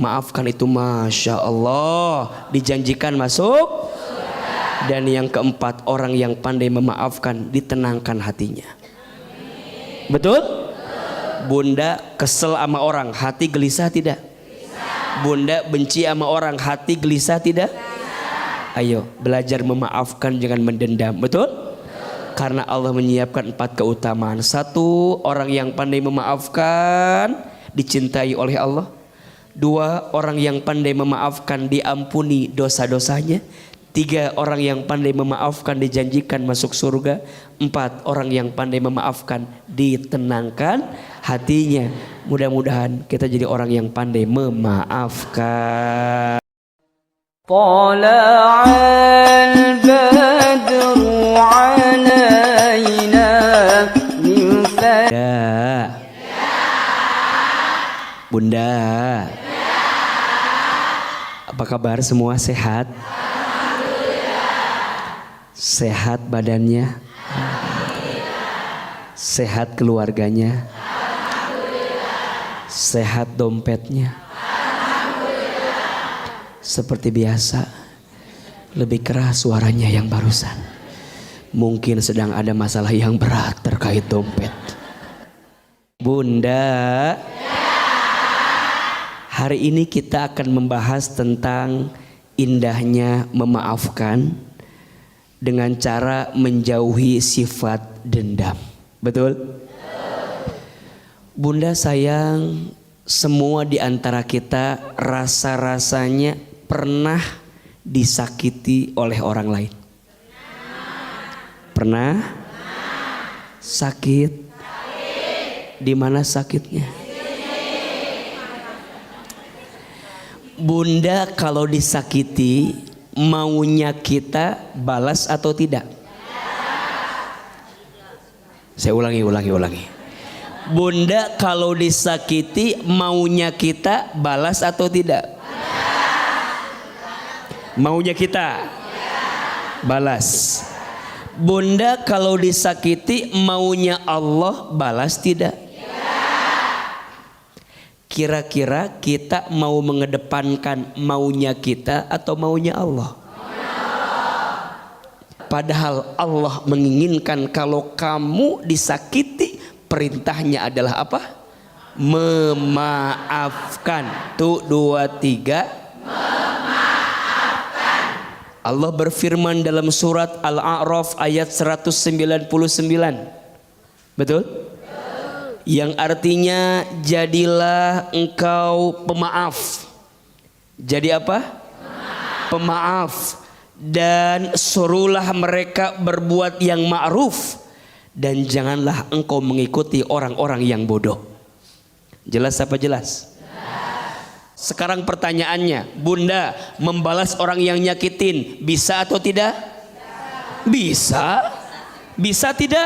Maafkan itu Masya Allah dijanjikan masuk. Dan yang keempat, orang yang pandai memaafkan ditenangkan hatinya. Betul? Bunda kesel sama orang, hati gelisah tidak? Bunda benci sama orang, hati gelisah tidak? Ayo belajar memaafkan, jangan mendendam. Betul? Karena Allah menyiapkan 4 keutamaan. 1, orang yang pandai memaafkan dicintai oleh Allah. 2, orang yang pandai memaafkan diampuni dosa-dosanya. 3, orang yang pandai memaafkan dijanjikan masuk surga. 4, orang yang pandai memaafkan ditenangkan hatinya. Mudah-mudahan kita jadi orang yang pandai memaafkan. Tala'al badru alaina min Bunda, apa kabar semua, sehat? Sehat badannya? Sehat keluarganya? Sehat dompetnya? Seperti biasa, lebih keras suaranya yang barusan. Mungkin sedang ada masalah yang berat terkait dompet. Bunda, hari ini kita akan membahas tentang indahnya memaafkan dengan cara menjauhi sifat dendam. Betul? Bunda sayang, semua di antara kita rasa-rasanya pernah disakiti oleh orang lain. Pernah? Sakit? Di mana sakitnya? Bunda kalau disakiti, maunya kita balas atau tidak? Saya ulangi. Bunda kalau disakiti, maunya kita balas atau tidak? Maunya kita balas. Bunda kalau disakiti, maunya Allah balas tidak? Kira-kira kita mau mengedepankan maunya kita atau maunya Allah? Padahal Allah menginginkan kalau kamu disakiti, perintahnya adalah apa? Memaafkan. Tuh 2, 3. Memaafkan. Allah berfirman dalam surat Al-A'raf ayat 199. Betul? Yang artinya jadilah engkau pemaaf. Jadi apa? Pemaaf. Dan suruhlah mereka berbuat yang ma'ruf, dan janganlah engkau mengikuti orang-orang yang bodoh. Jelas apa jelas? Sekarang pertanyaannya, Bunda membalas orang yang nyakitin bisa atau tidak? Bisa. Bisa tidak?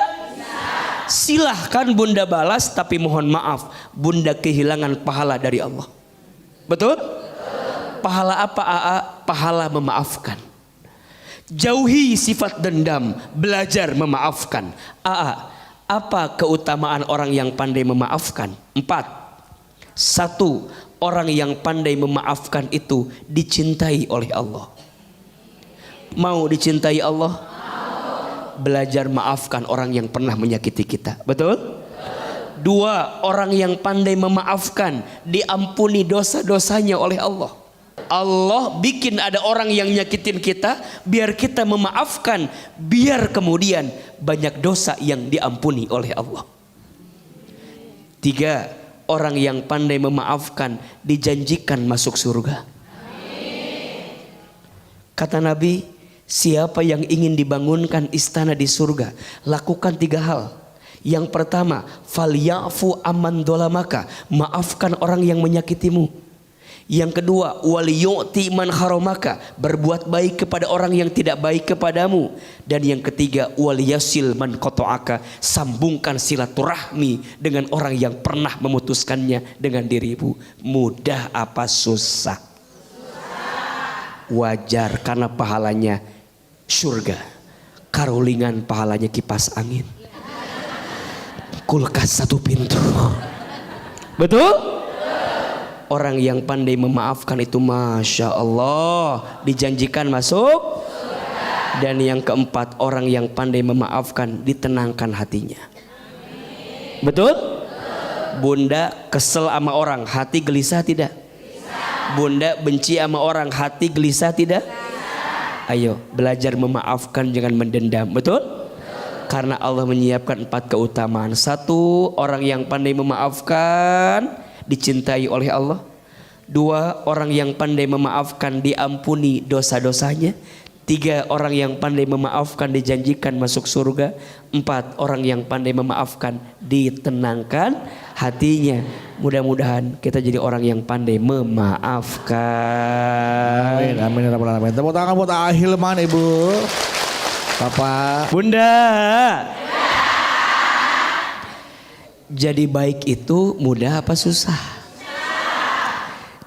Silahkan Bunda balas, tapi mohon maaf, Bunda kehilangan pahala dari Allah. Betul? Pahala apa? Pahala memaafkan. Jauhi sifat dendam, belajar memaafkan. Apa keutamaan orang yang pandai memaafkan? 4. 1. Orang yang pandai memaafkan itu dicintai oleh Allah. Mau dicintai Allah? Belajar maafkan orang yang pernah menyakiti kita. Betul? 2. Orang yang pandai memaafkan diampuni dosa-dosanya oleh Allah. Allah bikin ada orang yang nyakitin kita, biar kita memaafkan, biar kemudian banyak dosa yang diampuni oleh Allah. 3. Orang yang pandai memaafkan dijanjikan masuk surga. Kata Nabi, siapa yang ingin dibangunkan istana di surga, lakukan 3 hal. Yang pertama, falyafu amman dolamaka, maafkan orang yang menyakitimu. Yang kedua, waliyu'ti man haramaka, berbuat baik kepada orang yang tidak baik kepadamu. Dan yang ketiga, waliyasil man qata'aka, sambungkan silaturahmi dengan orang yang pernah memutuskannya dengan dirimu. Mudah apa susah? Wajar, karena pahalanya surga, karulingan pahalanya kipas angin, kulkas 1 pintu. Betul? orang yang pandai memaafkan itu Masya Allah dijanjikan masuk surga. Dan yang keempat, orang yang pandai memaafkan ditenangkan hatinya. Betul? Bunda kesel sama orang, hati gelisah tidak? Bunda benci sama orang, hati gelisah tidak? Ayo belajar memaafkan, jangan mendendam. Betul? Karena Allah menyiapkan 4 keutamaan. 1, orang yang pandai memaafkan dicintai oleh Allah. 2, orang yang pandai memaafkan diampuni dosa-dosanya. 3, orang yang pandai memaafkan dijanjikan masuk surga. 4, orang yang pandai memaafkan ditenangkan hatinya. Mudah-mudahan kita jadi orang yang pandai memaafkan. Amin, amin, ya rabbal alamin. Tepuk tangan buat Ahilman, Ibu, Bapak, Bunda. Jadi baik itu mudah apa susah?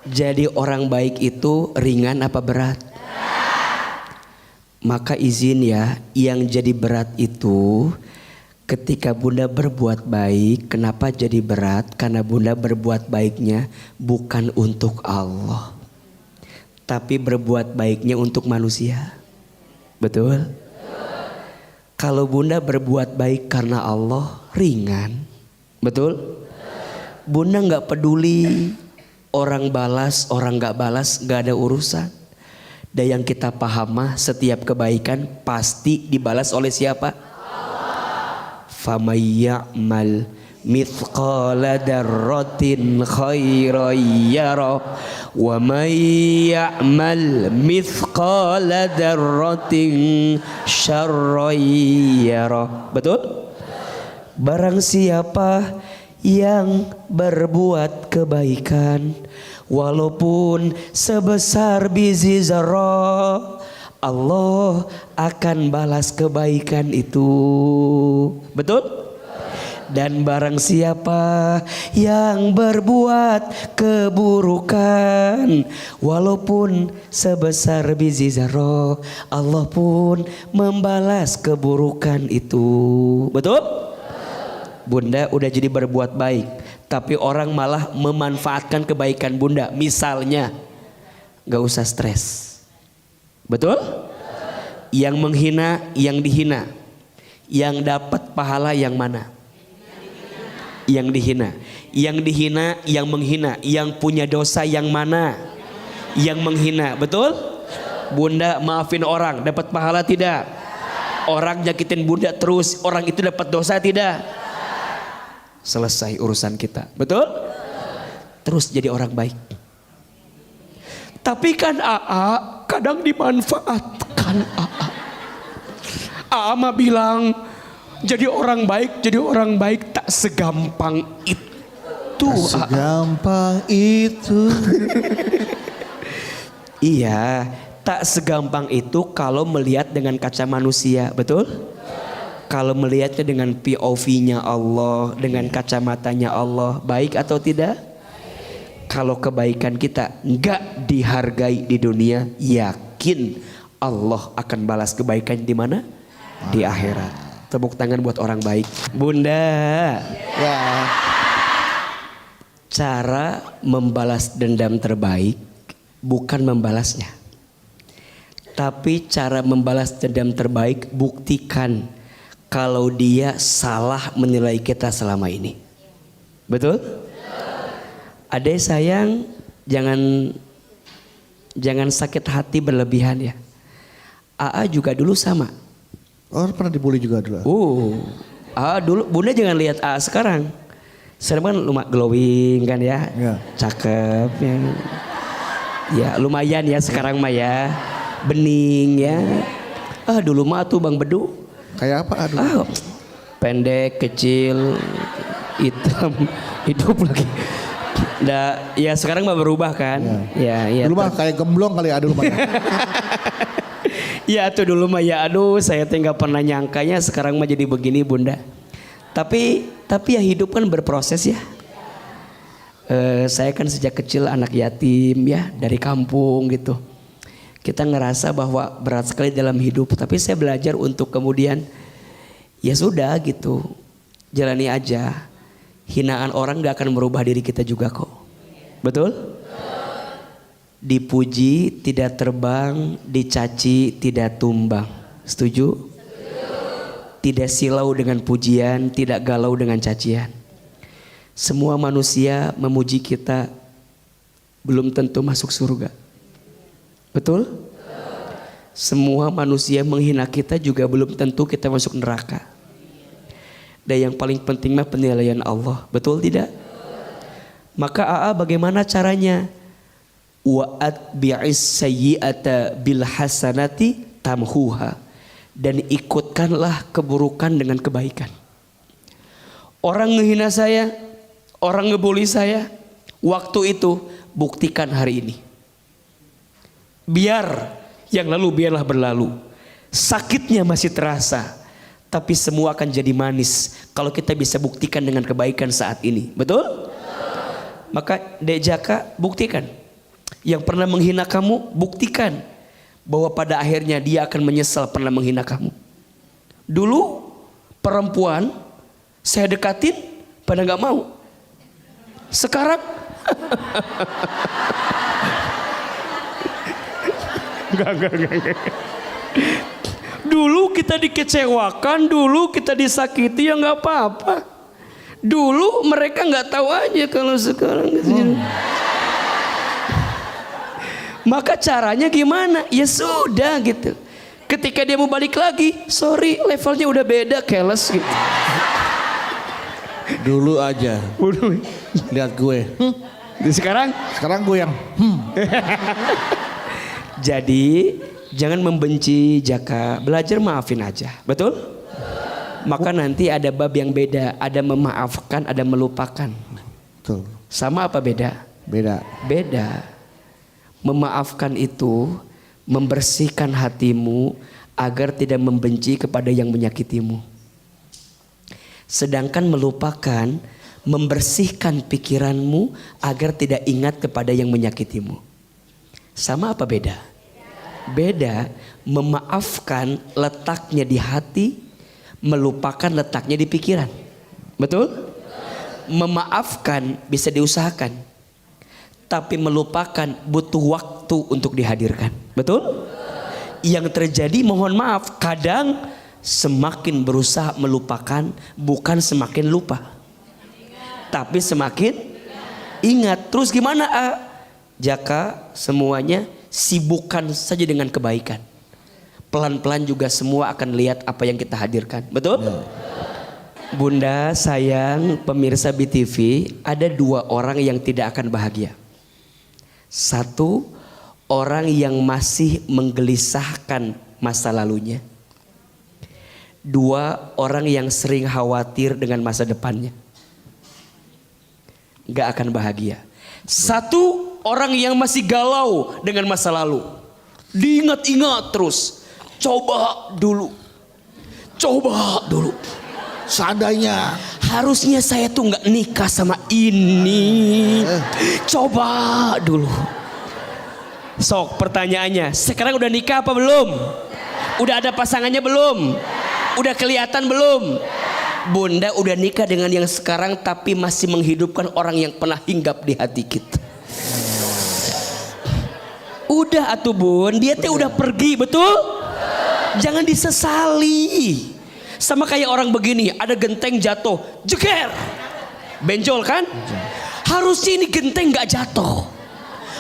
Jadi orang baik itu ringan apa berat? Maka izin ya, yang jadi berat itu ketika Bunda berbuat baik. Kenapa jadi berat? Karena Bunda berbuat baiknya bukan untuk Allah, tapi berbuat baiknya untuk manusia. Betul? Kalau Bunda berbuat baik karena Allah, ringan. Betul? Bunda gak peduli orang balas, orang gak balas, gak ada urusan. Dan yang kita paham mah, setiap kebaikan pasti dibalas oleh siapa? Allah. Faman ya'mal mithqala dzarratin khairan yara wa man ya'mal mithqala dzarratin syarran yara. Betul? Barang siapa yang berbuat kebaikan walaupun sebesar biji zarah, Allah akan balas kebaikan itu. Betul? Dan barang siapa yang berbuat keburukan walaupun sebesar biji zarah, Allah pun membalas keburukan itu. Betul? Bunda udah jadi berbuat baik, tapi orang malah memanfaatkan kebaikan Bunda. Misalnya, gak usah stres. Betul? Yang menghina, yang dihina. Yang dapat pahala yang mana? Yang dihina. Yang dihina, yang menghina. Yang punya dosa yang mana? Yang menghina. Betul? Bunda maafin orang, dapat pahala tidak? Orang nyakitin Bunda terus, orang itu dapat dosa tidak? Selesai urusan kita. Betul? Terus jadi orang baik. Tapi kan AA kadang dimanfaatkan. AA mah bilang jadi orang baik tak segampang itu. tak segampang itu. Iya, tak segampang itu kalau melihat dengan kaca manusia. Betul? Kalau melihatnya dengan POV-nya Allah, dengan kacamatanya Allah, baik atau tidak? Kalau kebaikan kita enggak dihargai di dunia, yakin Allah akan balas kebaikan di mana? Di akhirat. Tepuk tangan buat orang baik. Bunda. Ya. Cara membalas dendam terbaik bukan membalasnya. Tapi cara membalas dendam terbaik, buktikan kalau dia salah menilai kita selama ini. Betul? Adek sayang, jangan sakit hati berlebihan ya. AA juga dulu sama. Oh, pernah dibully juga dulu. AA dulu. Bunda jangan lihat AA sekarang. Sekarang kan lumayan glowing kan ya. Ya. Cakep ya. Ya lumayan ya sekarang mah ya. Bening ya. Dulu mah tuh Bang Bedu. Kayak apa? Aduh. Pendek, kecil, hitam, hidup lagi. Ya sekarang mah berubah kan. Ya. Dulu mah kayak gemblong kali aduh mah. Ya tuh dulu mah ya aduh saya nggak pernah nyangkanya sekarang mah jadi begini Bunda. Tapi ya hidup kan berproses ya. Saya kan sejak kecil anak yatim ya dari kampung gitu. Kita ngerasa bahwa berat sekali dalam hidup, tapi saya belajar untuk kemudian ya sudah gitu, jalani aja. Hinaan orang gak akan merubah diri kita juga kok. Betul? Dipuji tidak terbang, dicaci tidak tumbang. Setuju? Tidak silau dengan pujian, tidak galau dengan cacian. Semua manusia memuji kita belum tentu masuk surga. Betul? Semua manusia menghina kita juga belum tentu kita masuk neraka. Dan yang paling penting mah penilaian Allah. Betul tidak? Maka AA bagaimana caranya? Wa'at bi'is sayyi'ata bil hasanati tamhuha. Dan ikutkanlah keburukan dengan kebaikan. Orang ngehina saya, orang ngebully saya, waktu itu buktikan hari ini. Biar yang lalu biarlah berlalu. Sakitnya masih terasa, tapi semua akan jadi manis kalau kita bisa buktikan dengan kebaikan saat ini. Betul? Maka Dek Jaka buktikan. Yang pernah menghina kamu buktikan bahwa pada akhirnya dia akan menyesal pernah menghina kamu. Dulu perempuan saya dekatin pada nggak mau. Sekarang enggak. Dulu kita dikecewakan, dulu kita disakiti ya nggak apa-apa. Dulu mereka nggak tahu aja, kalau sekarang maka caranya gimana? Ya sudah gitu. Ketika dia mau balik lagi, sorry levelnya udah beda, keles gitu. Dulu aja. Lihat gue. Sekarang Gue yang. Jadi jangan membenci Jaka, belajar maafin aja. Betul? Maka nanti ada bab yang beda, ada memaafkan, ada melupakan. Betul. Sama apa beda? Beda. Memaafkan itu membersihkan hatimu agar tidak membenci kepada yang menyakitimu. Sedangkan melupakan membersihkan pikiranmu agar tidak ingat kepada yang menyakitimu. Sama apa beda? Beda. Memaafkan letaknya di hati, melupakan letaknya di pikiran. Betul? Memaafkan bisa diusahakan, tapi melupakan butuh waktu untuk dihadirkan. Betul? Yang terjadi mohon maaf, kadang semakin berusaha melupakan bukan semakin lupa, tapi semakin ingat. Terus gimana Jaka? Semuanya sibukkan saja dengan kebaikan. Pelan-pelan juga semua akan lihat apa yang kita hadirkan. Betul? Bunda, sayang, pemirsa BTV, ada dua orang yang tidak akan bahagia. Satu, orang yang masih menggelisahkan masa lalunya. Dua, orang yang sering khawatir dengan masa depannya. Gak akan bahagia. Satu, orang yang masih galau dengan masa lalu. Diingat-ingat terus. Coba dulu. Seandainya harusnya saya tuh gak nikah sama ini. Coba dulu. Sok, pertanyaannya, sekarang udah nikah apa belum? Udah ada pasangannya belum? Udah kelihatan belum? Bunda udah nikah dengan yang sekarang, tapi masih menghidupkan orang yang pernah hinggap di hati kita. Udah atuh bun, dia teh udah pergi, betul? Jangan disesali. Sama kayak orang begini, ada genteng jatuh, jeger, benjol kan? Harusnya ini genteng gak jatuh.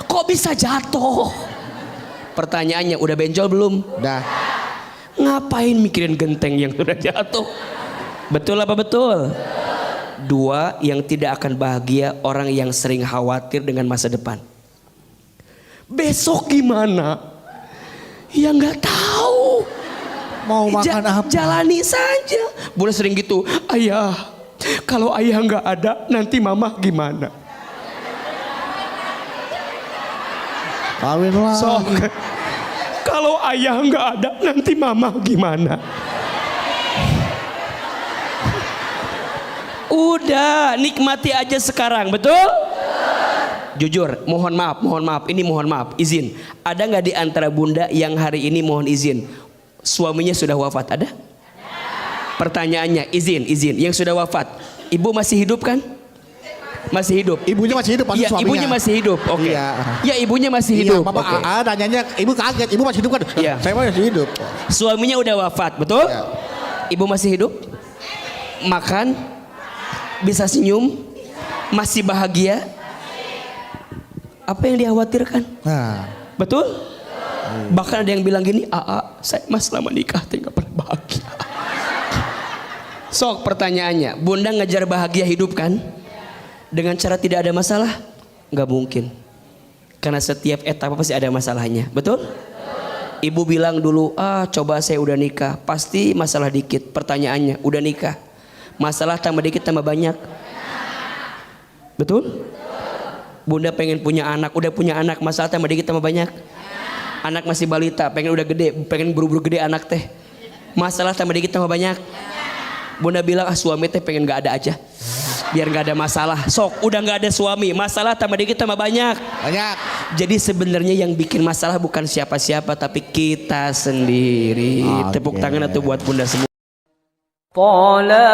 Kok bisa jatuh? Pertanyaannya, udah benjol belum? dah. Ngapain mikirin genteng yang sudah jatuh? Betul apa betul? Dua, yang tidak akan bahagia orang yang sering khawatir dengan masa depan. Besok gimana? Ya nggak tahu. Mau makan apa? Jalani saja. Boleh sering gitu. Ayah, kalau ayah nggak ada, nanti mama gimana? Kawin lagi. So, kalau ayah nggak ada, nanti mama gimana? Udah, nikmati aja sekarang, betul? Jujur, mohon maaf, ini mohon maaf, izin. Ada nggak di antara bunda yang hari ini mohon izin, suaminya sudah wafat? Ada? Pertanyaannya, izin, yang sudah wafat, ibu masih hidup kan? Masih hidup. Ibunya masih hidup pasti Iya, suaminya. ibunya masih hidup. Oke. Iya. Ya, ibunya masih Iya, hidup. Bapak Oke. nanyanya, ibu kaget, ibu masih hidup kan? Iya. Saya masih hidup. Suaminya udah wafat, betul? Iya. Ibu masih hidup? Makan? Bisa senyum? Masih bahagia? Apa yang dikhawatirkan? Nah, Betul? Bahkan ada yang bilang gini, saya mas selama nikah tinggal pernah bahagia. Sok pertanyaannya, bunda ngejar bahagia hidup kan? Dengan cara tidak ada masalah? Nggak mungkin. Karena setiap etapa pasti ada masalahnya, betul? Ibu bilang dulu, coba saya udah nikah, pasti masalah dikit. Pertanyaannya, udah nikah, masalah tambah dikit tambah banyak, betul? Bunda pengen punya anak, udah punya anak, masalah tambah dikit tambah banyak. Anak masih balita, pengen udah gede, pengen buru-buru gede anak teh, masalah tambah dikit tambah banyak. Bunda bilang, suami teh pengen gak ada aja, biar gak ada masalah. Sok, udah gak ada suami, masalah tambah dikit tambah banyak. banyak. Jadi sebenarnya yang bikin masalah bukan siapa-siapa, tapi kita sendiri. Oke. Tepuk tangan atau buat bunda semua. طلع